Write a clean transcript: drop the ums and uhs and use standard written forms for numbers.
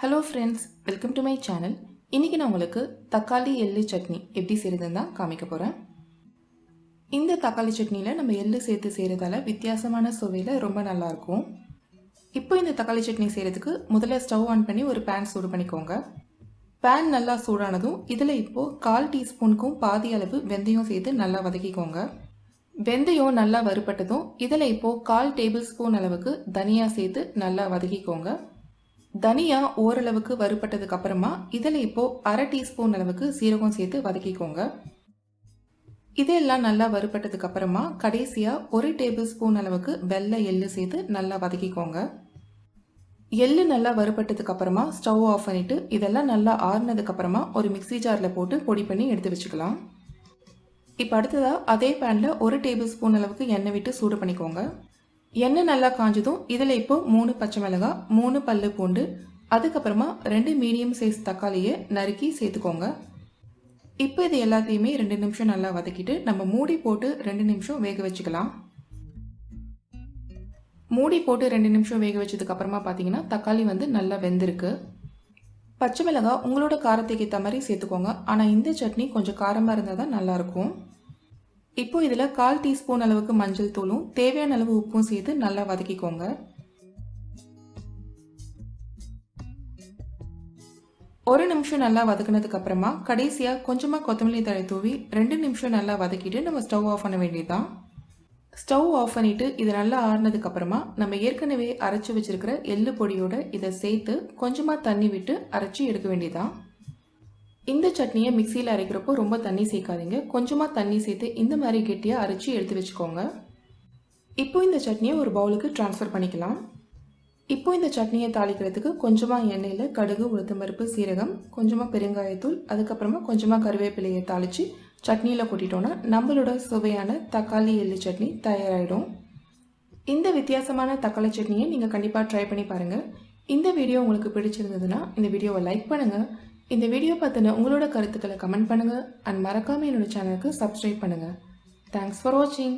Hello friends, welcome to my channel. இன்னைக்கு நான் உங்களுக்கு தக்காளி எள்ளு சட்னி எப்படி செய்யறதுன்னு தான் காமிக்க போறேன். இந்த தக்காளி சட்னியில நம்ம எள்ளு சேர்த்து செய்யறதால வித்தியாசமான சுவையில ரொம்ப நல்லா இருக்கும். இப்போ இந்த தக்காளி சட்னி செய்யறதுக்கு முதல்ல ஸ்டவ் ஆன் பண்ணி ஒரு பேன் சூடு பண்ணிக்கோங்க. பேன் நல்லா சூடானதும் இதுல இப்போ 1/4 டீஸ்பூனுக்கும் பாதி அளவு வெந்தயம் சேர்த்து நல்லா வதக்கிக்கோங்க. வெந்தயம் நல்லா வறுபட்டதும் இதுல இப்போ 1/4 டேபிள் ஸ்பூன் அளவுக்கு தனியா சேர்த்து நல்லா வதக்கிக்கோங்க. தனியா ஓரளவுக்கு வறுபட்டதுக்கு அப்புறமா இதில் இப்போ 1/2 டீஸ்பூன் அளவுக்கு சீரகம் சேர்த்து வதக்கிக்கோங்க. இதெல்லாம் நல்லா வறுபட்டதுக்கு அப்புறமா கடைசியா 1 டேபிள் ஸ்பூன் அளவுக்கு வெள்ளை எள்ளு சேர்த்து நல்லா வதக்கிக்கோங்க. எள்ளு நல்லா வறுபட்டதுக்கு அப்புறமா ஸ்டவ் ஆஃப் பண்ணிட்டு இதெல்லாம் நல்லா ஆறுனதுக்கு அப்புறமா ஒரு மிக்சி ஜார்ல போட்டு பொடி பண்ணி எடுத்து வச்சுக்கலாம். இப்போ அடுத்ததா அதே பேன்ல 1 டேபிள் ஸ்பூன் அளவுக்கு எண்ணெய் விட்டு சூடு பண்ணிக்கோங்க. எண்ணெய் நல்லா காஞ்சதும் இதில் இப்போ 3 பச்சை மிளகாய், 3 பல்லு பூண்டு, அதுக்கப்புறமா 2 மீடியம் சைஸ் தக்காளியை நறுக்கி சேர்த்துக்கோங்க. இப்போ இது எல்லாத்தையுமே 2 நிமிஷம் நல்லா வதக்கிட்டு நம்ம மூடி போட்டு 2 நிமிஷம் வேக வச்சுக்கலாம். மூடி போட்டு 2 நிமிஷம் வேக வச்சதுக்கு அப்புறமா பார்த்தீங்கன்னா தக்காளி வந்து நல்லா வெந்திருக்கு. பச்சை மிளகாய் உங்களோட காரத்துக்கு ஏற்ற மாதிரி சேர்த்துக்கோங்க. ஆனால் இந்த சட்னி கொஞ்சம் காரமாக இருந்தால் தான் நல்லாயிருக்கும். இப்போ இதில் 1/4 டீஸ்பூன் அளவுக்கு மஞ்சள் தூளும் தேவையான அளவு உப்பும் சேர்த்து நல்லா வதக்கிக்கோங்க. ஒரு நிமிஷம் நல்லா வதக்கினதுக்கு அப்புறமா கடைசியா கொஞ்சமா கொத்தமல்லி தழை தூவி 2 நிமிஷம் நல்லா வதக்கிட்டு நம்ம ஸ்டவ் ஆஃப் பண்ண வேண்டியதுதான். ஸ்டவ் ஆஃப் பண்ணிட்டு இது நல்லா ஆறுனதுக்கு அப்புறமா நம்ம ஏற்கனவே அரைச்சி வச்சிருக்கிற எள்ளு பொடியோட இதை சேர்த்து கொஞ்சமா தண்ணி விட்டு அரைச்சி எடுக்க வேண்டியதுதான். இந்த சட்னியை மிக்சியில் அரைக்கிறப்போ ரொம்ப தண்ணி சேர்க்காதீங்க. கொஞ்சமாக தண்ணி சேர்த்து இந்த மாதிரி கெட்டியாக அரைச்சி எடுத்து வச்சுக்கோங்க. இப்போ இந்த சட்னியை ஒரு பவுலுக்கு ட்ரான்ஸ்ஃபர் பண்ணிக்கலாம். இப்போ இந்த சட்னியை தாளிக்கிறதுக்கு கொஞ்சமாக எண்ணெயில் கடுகு, உளுத்தம்பருப்பு, சீரகம், கொஞ்சமாக பெருங்காயத்தூள், அதுக்கப்புறமா கொஞ்சமாக கருவேப்பிலையை தாளித்து சட்னியில் கொட்டிட்டோன்னா நம்மளோட சுவையான தக்காளி எள்ளு சட்னி தயாராகிடும். இந்த வித்தியாசமான தக்காளி சட்னியை நீங்கள் கண்டிப்பாக ட்ரை பண்ணி பாருங்கள். இந்த வீடியோ உங்களுக்கு பிடிச்சிருந்ததுன்னா இந்த வீடியோவை லைக் பண்ணுங்கள். இந்த வீடியோ பற்றின உங்களோட கருத்துக்களை கமெண்ட் பண்ணுங்கள் அண்ட் மறக்காமல் என்னோட சேனலுக்கு சப்ஸ்கிரைப் பண்ணுங்கள். தேங்க்ஸ் ஃபார் வாட்சிங்.